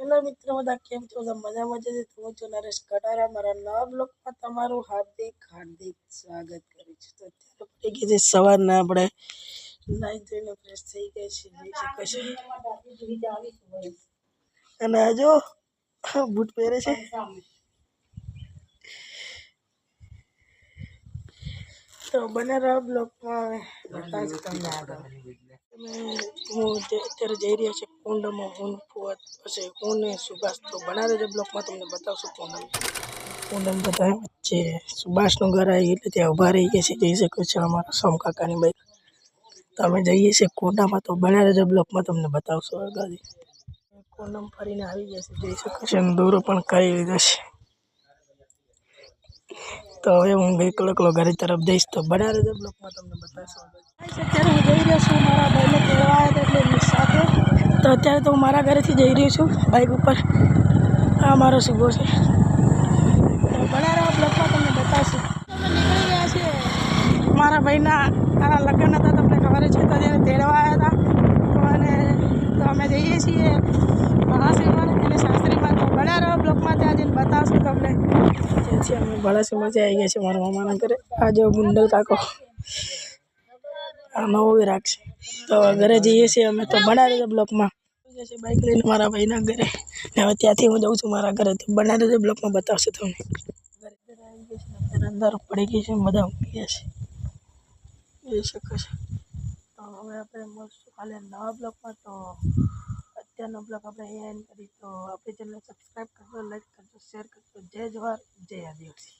Hello મિત્રો, બધા કેમ છો? મજામાં છે? હું છું નરેશ કટારા. મારા નવા બ્લોગમાં તમારું હાર્દિક સ્વાગત કરું છું. તો અત્યારે પડી ગઈ છે સવારના, આપણે નાઈ ધોઈને ફ્રેશ થઈ ગયા છીએ. અને આ જો બૂટ પહેરે છે. તો બને રહો બ્લોગમાં, બતાવીશ તમને આગળ. હું અત્યારે જઈ રહ્યો છું કુંડમાં. હું પછી હું ને સુભાષ તો બના રહેજો બ્લોગમાં, તમને બતાવશું કુંડમ બધા વચ્ચે સુભાષનું ઘર આવી એટલે ત્યાં ઊભા રહી ગયા છે. જઈ શકો છો અમારા સોમ કાકાની બાઈક. તો અમે જઈએ છીએ કુંડામાં, તો બના રહેજો બ્લોગમાં, તમને બતાવશું આગળ. કુંડમ ફરીને આવી ગયા છે, જઈ શકો છો. દોરો પણ કરી લીધો છે. તો હવે હું એકલો ઘરે તરફ જઈશ, તો બના રહેજો બ્લોગમાં, તમને બતાવશું. અત્યારે હું જઈ રહ્યો છું મારા ભાઈને તેડવા આવ્યા હતા એટલે સાથે. તો અત્યારે તો હું મારા ઘરેથી જઈ રહ્યો છું બાઇક ઉપર. આ મારો શુભો છે. તો બના રહો બ્લોગમાં, તમને બતાવશું. અમે નીકળી ગયા છીએ. મારા ભાઈના લગ્ન હતા, તમને ખબર છે, તો તેને તેડવા આવ્યા હતા. અને તો અમે જઈએ છીએ બળાસીમાં અને શાસ્ત્રીમાં. તો બના રહો બ્લોગમાં, ત્યાં જઈને બતાવશું તમને. ત્યાંથી અમે બળાસીમાંથી આવી ગયા છીએ મારા મામાના ઘરે. આ જો ગુંડલ કાકો નવો રાખશે. તો ઘરે જઈએ છીએ અમે, તો બના રહેજો બ્લોગમાં. બાઇક લઈને મારા ભાઈના ઘરે. હવે ત્યાંથી હું જઉં છું મારા ઘરે, તો બના રહેજો બ્લોગમાં, બતાવશે તમને. ઘરે આવી ગઈ છે, અત્યારે અંદર પડી ગઈ છે, બધા ઊંઘી ગયા છે, જોઈ શકો છો. તો હવે આપણે મળશું કાલે નવા બ્લોગમાં. તો અત્યારનો બ્લોગ આપણે અહીંયા એન્ડ કરી. તો આપણી ચેનલ સબસ્ક્રાઈબ કરજો, લાઈક કરજો, શેર કરજો. જય જવાહર, જય આદિવાસી.